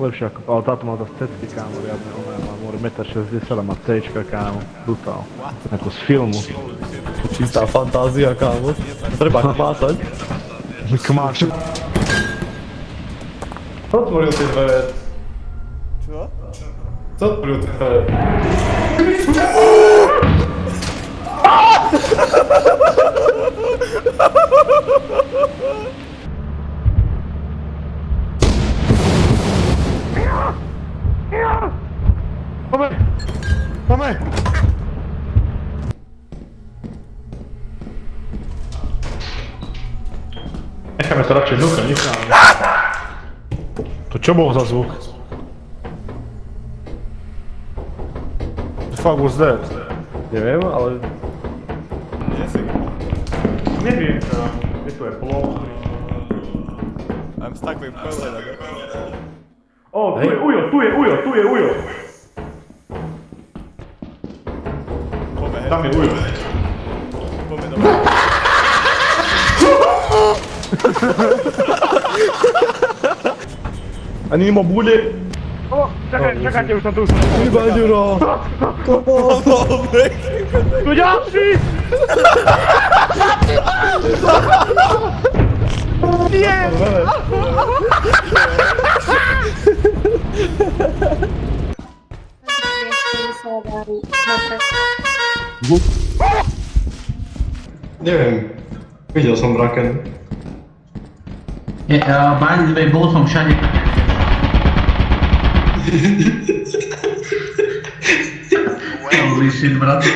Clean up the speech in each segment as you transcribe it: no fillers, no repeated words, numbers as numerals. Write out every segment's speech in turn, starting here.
Lepšie ako, ale táto má zase cecky, kámo, riadne, ona má more 1,60 m a má C-čka, kámo, brutál. Ako z filmu. Čistá fantázia, kámo. Treba kmásať. Kmáš. Kto otvoril tie dvere? Čo? Kto otvoril tie dvere? Máme! Máme! Necháme to radšej vnúka, necháme. To čo bol za zvuk? The fuck was that? Neviem, ale... Nie si. Neviem, je to je ploch. I'm stuck with Colin, ne? O, tu je Ujo, tu je Ujo, tu je Ujo! Poďme, hej. Tam je Ujo. Poďme dole. Ani mimo bude. O, čakajte, už som tu. Iba Ďuro! Tu ďalší! Nie! Neviem. Videl som Braken. By the way, bol som všade. Holy shit, brat. Tu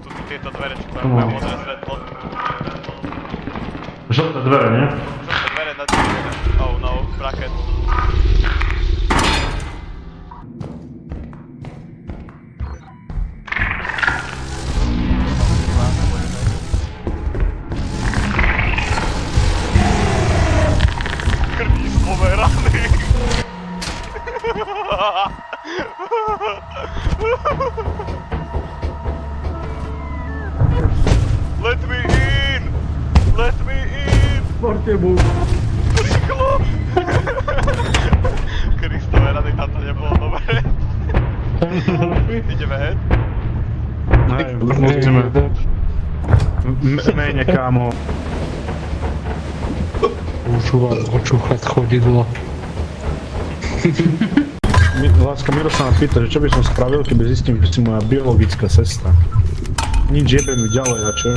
sú tieto dvere, čo tam majú modré svetlo. Žlté dvere, nie? Žlté dvere na dvere. Oh no, bracket. Krvízlové rany. Let me in! Let me in! Porte mu. Rýchlo! Kristové rady, tam to nebolo dobré. Ideme head? Hej, musíme. Mene, kámo. Očúchať chodidlo. Láska, Miro sa ma pýta, že čo by som spravil, keby zistím, že si moja biologická sestra. Nič, jebem ju ďalej, a čo?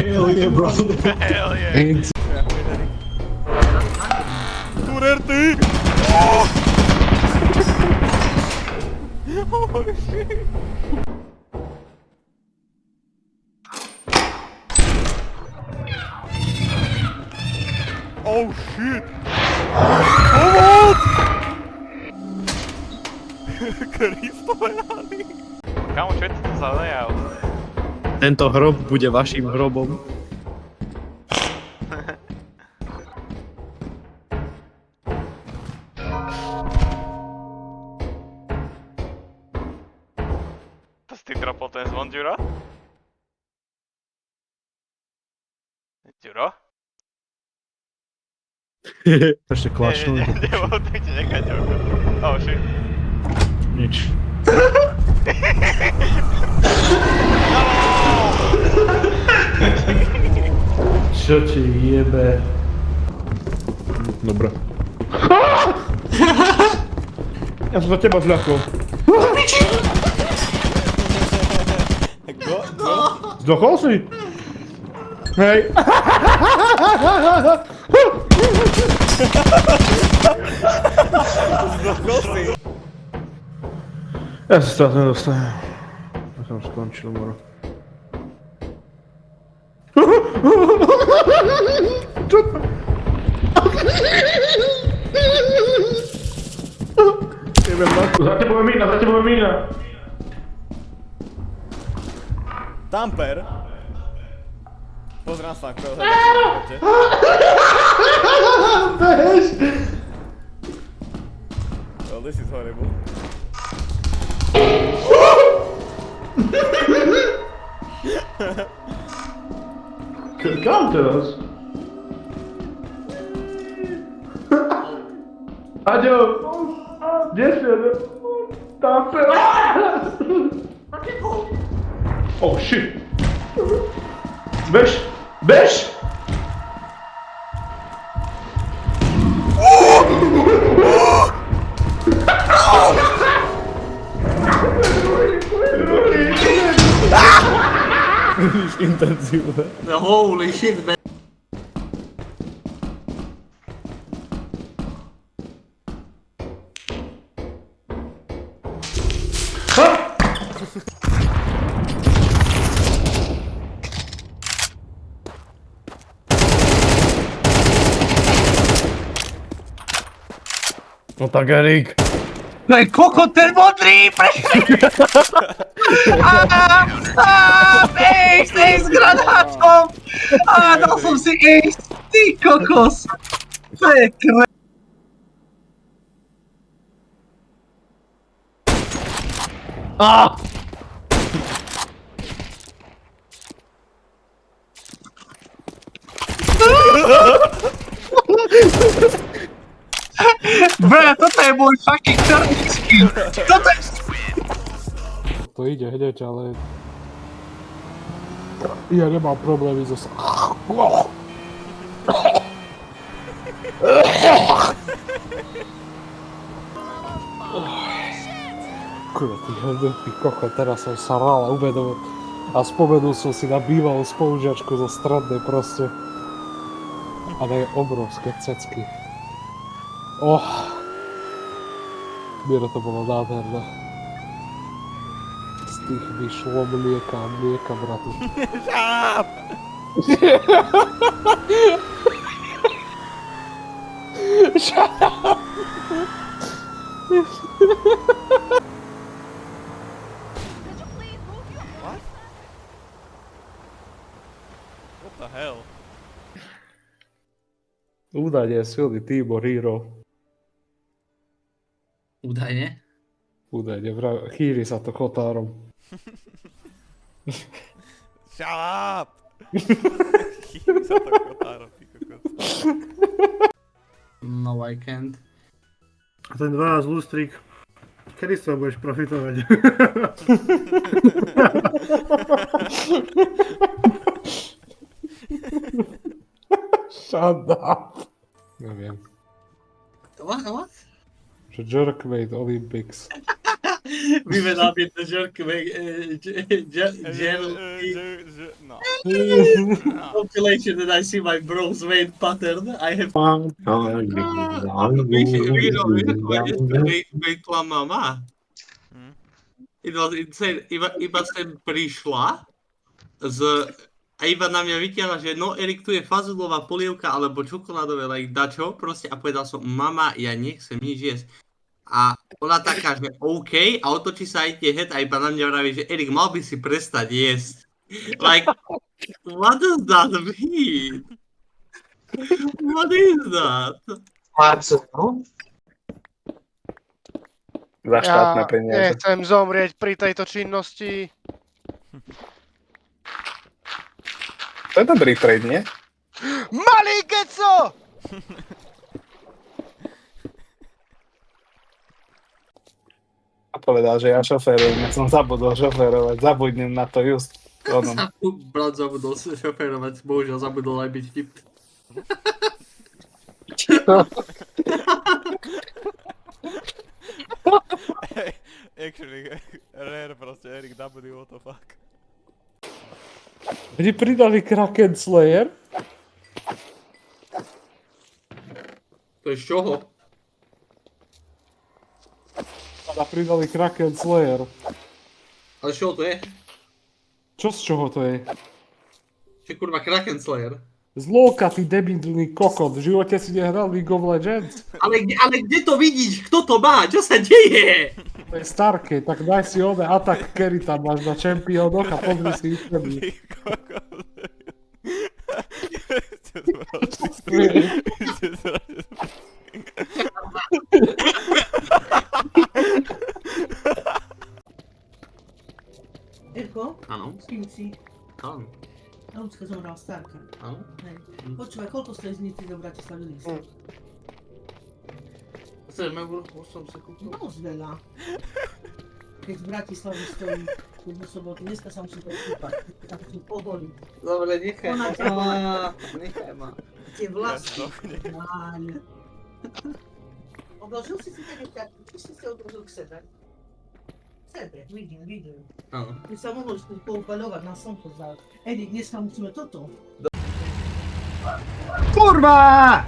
Hell yeah, bro. Hell yeah! Turerty! Oh! Holy shit! Oh shit! Pomoc! Kristové rany! Kámo, čo je to za layout? Tento hrob bude vaším hrobom. To si ty dropol ten zvon, Ďuro? Ďuro? Ešte klačnú. Nebolo tak ti nechať ďoko. Oh shit. Nič. Čo ti jebe? Dobre. Ja som za teba zľakol. Zdochol si? Hej. Zdochol si. Ja sa teraz nedostanem. Ja som skončil, moro. Čo to? Neviem na to. Za tebou je mína, Tamper. Pozrám sa, ako Well, this is horrible. Kam teraz? Aďo! Kde si, Aďo? Tam sa... Oh shit! Bež! Bež! Intenzívne. Holy shit, man. No tak Erik. To je kokot ten modrý, Ace s granátom! Dal som si ace, ty kokos! To je kre... Bre, toto je môj fucking černický! Toto je... To ide hneď, ale... Ja nemám problémy so... Kurva, ty hrnutý kokot, teraz som sa rál a uvedomil. A spomenul som si na bývalú spolužiačku zo strednej proste. A na jej obrovské cecky. Miero to bolo nádherné. Z tých vyšlo mlieka a mlieka, bratu. What the hell? Údajne silný Tibor Hero. Údajne? Údajne, chýri sa to chotárom. Shut up! Chýli sa to kotárom, ty kokos. No I can't. A ten 12 lustrík, kedy z toho budeš profitovať? Shut up. Neviem. What? Že Jerkweight Olympics. We went up in the jerkweight, No. compilation and I see my bro's weight pattern. I have... Weight to mama. It was insane. Iba sem prišla a iba na mňa vytiahla, že no Erik, tu je fazulová polievka alebo čokoládové, like dačo, proste a povedal som, mama, ja nechcem nič jesť. A ona taká, že OK, a otočí sa aj tie head a iba na mňa vraví, že Erik, mal by si prestať jesť. Like, what does that mean? What is that? Za štátne peniaze. Nechcem zomrieť pri tejto činnosti. To je dobrý trade, nie? Malý keco! A povedal, že ja šoférujem, ja som zabudol šoférovať, zabudnem na to just. Brat zabudol šoférovať, bohužiaľ zabudol aj byť vtip. Actually, rare proste, Erik W, what the fuck. Oni pridali Kraken Slayer? To je z čoho? A pridali Kraken Slayer. Ale z čoho to je? Čo z čoho to je? Čo kurva Kraken Slayer? Z LoLka, ty debilný kokot. V živote si nehral League of Legends? Ale kde to vidíš? Kto to má? Čo sa deje? To je Starkey, tak daj si oné atak carry tam máš na čempiónoch a pozri si ich prvý. Ty kokos. Echo? Áno, si. Áno. Ľudská zomrela starka. Áno. Hej. Počúvaj, koľko stojí z Nitry do Bratislavy lístok? Chceme, už som sa kúpil. Dosť veľa. Keď z Bratislavy stojí v sobotu, dneska sa musím podkúpať. Tak tu povolí. Dobre, nechaj Ona ma. Nechaj ma. Tie vlasy. Máň. Odložil si také tak, či si odložil k sebe? K sebe, vidím. Áno. Ty sa mohol poupaľovať na slnko za... Erik, dneska musíme toto. Kurva!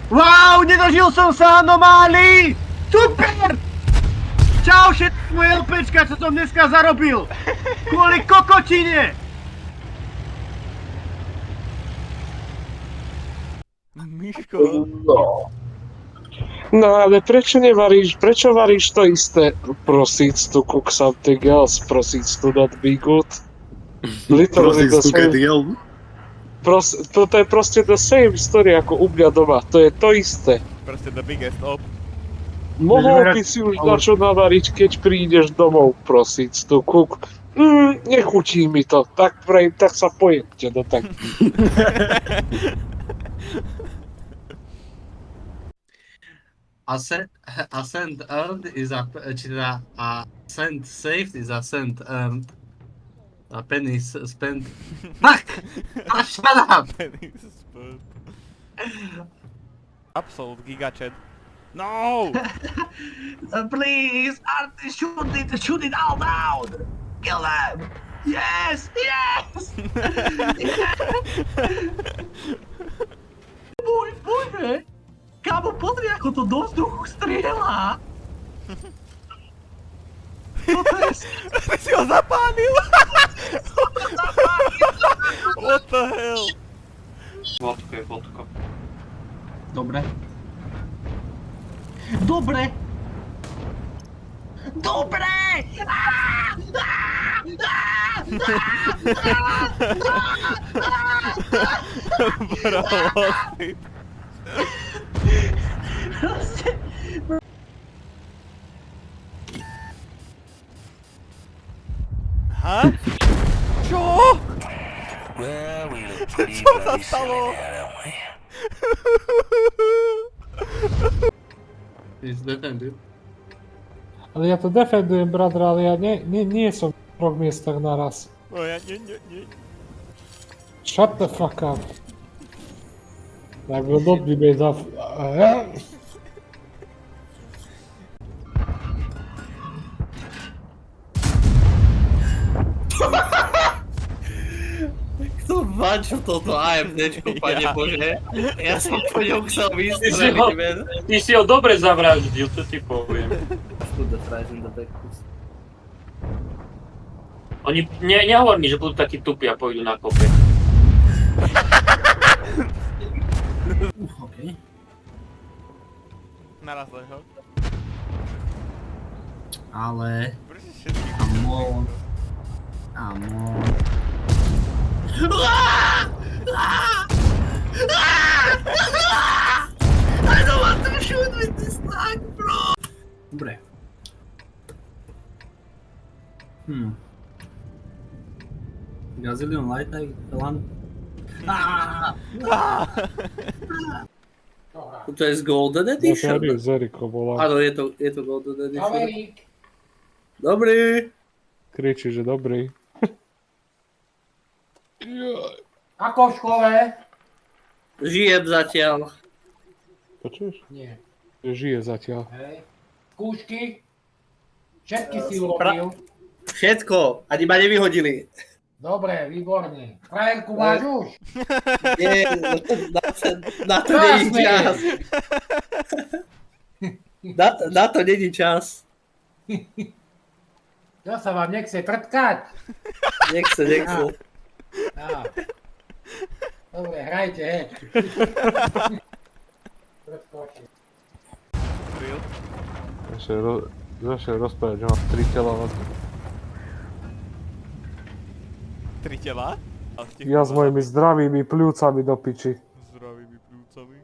Wow, nedožil som sa anomálii! Super! Čau všetky moje LPčka, čo som dneska zarobil! Kvôli kokotine! Miško. No ale prečo varíš to isté? Proceeds to cook something else, proceeds to not be good. Literally the same. Toto je proste the same story ako u mňa doma, to je to isté. Proste the biggest op. Mohol by si už na čo navariť, keď prídeš domov, proceeds to cook. Nechutí mi to, tak sa pojedzte do tak. A cent earned is a, či teda a cent saved is a cent earned. A penny spent. Fuck! Ah, shut up! Absolute gigachat. No! Please, shoot it all down! Kill them! Yes! Yes! Bože! Kámo, pozri, ako to do vzduchu strieľa! Ty si ho zapálil! What the hell? Vodko je vodko. Dobre. Dobre! Dobre! Prosím. Ha? Čo? Čo sa stalo? Is defended. Ale ja to defendujem, bratr, ale ja nie som v 3 miestach naraz. No ja nie. Shut the fuck up. I will not be made of... Kto váčil toto AMDčko, pane Bože? Ja som po ňom chcel vystreliť, men. Ty si ho dobre zavraždil, to ti poviem. Oni, nehovor mi, že budú takí tupí a pôjdu na kope. Okay. Narazil ho. Ale... Prečo všetky... Amo. I don't want to shoot with this tank, bro! Dobre. Gazillion Light Land. To je z Golden Edition? Ja z Erikom volám. Áno, je to Golden Edition. Dobrý. Kričí, že dobrý. Ako v škole? Žijem zatiaľ. Počuješ? Nie. Že žije zatiaľ. Hej. Skúšky? Všetky si urobil. Všetko, ani ma nevyhodili. Dobre, výborne. Frajerku máš už? Nie, na to není čas. Na to není čas. To sa vám nechce trtkať? Nechce. Á. Dobre, hrajte, hej. Začne rozprávať, že mám 3 tela. 3 tela? Ja s mojimi zdravými pľúcami do piči. Zdravými pľúcami.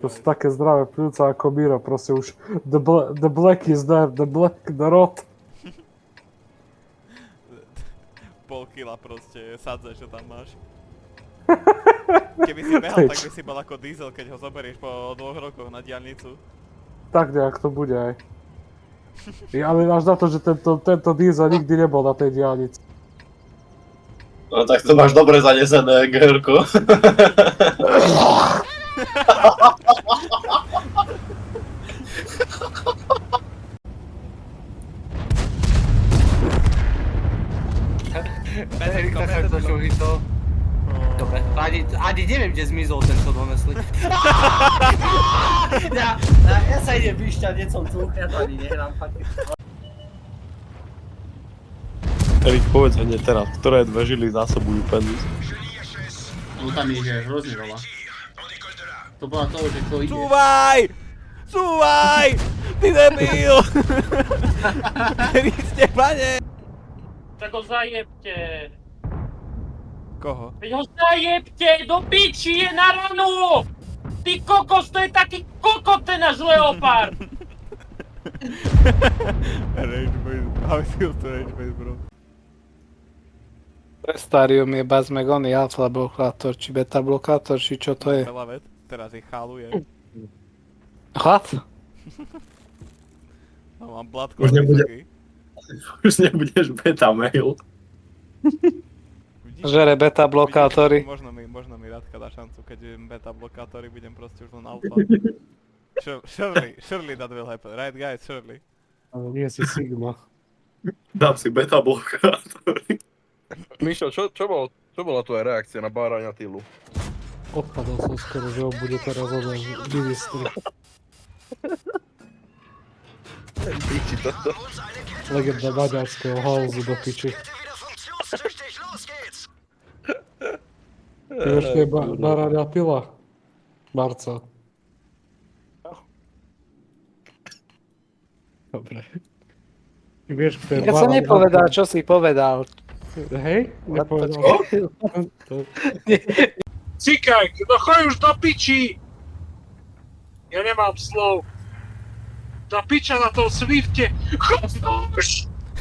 To sú také zdravé pľúca ako Miro, proste už the black is there, the black, the rot. kila proste sadze, čo tam máš. Keby si behal, tak by si bol ako diesel, keď ho zoberieš po 2 rokoch na diaľnicu. Tak nejak to bude aj. Ale až na to, že tento diesel nikdy nebol na tej diaľnici. No tak to máš dobre zanesené, Gerko. Erik, tak to to. Dobre, ani neviem, kde zmizol ten, čo donesli. Ja sa idem vyšťať, nie som tu, ja to ani nehrám fakt. Erik, povedz hneď teraz, ktoré dve žily zásobujú penis? No tam ich je hrozne veľa. To bola toho, že to ide. Cúvaj! Cúvaj! Ty debil! Kriste, pane! Tak ho zajebte. Koho? Veď ho zajebte, do piči, je na ranu! Ty kokos, to je taký kokot ten náš leopard! Rage base, how I feel to rage base, bro. Prestarium je bazmegony alfa blokátor, či beta blokátor, či čo to je? Veľa vec, teraz ich chaluje. Chlap? No, mám blatko. Už nebudeš beta mail. Žere beta blokátory. Možno mi Radka dá šancu, keď beta blokátory budem proste už len alfa. Surely that will happen, right guys, surely. Ale nie si Sigma. Dám si beta blokátory. Mišo, čo bola tvoja reakcia na bárania Tylu? Odpadol som skoro, že on bude teraz ministri. Piči toto. Legenda maďarského halzu do piči. Ty ešte je bárania Tyla. Marca. Dobre. Ty vieš, kto je Ja som nepovedal, čo si povedal. Hej? Nepovedal. Cikaj, no choď už do piči! Ja nemám slov. Do piča na tom Swifte. Choď už!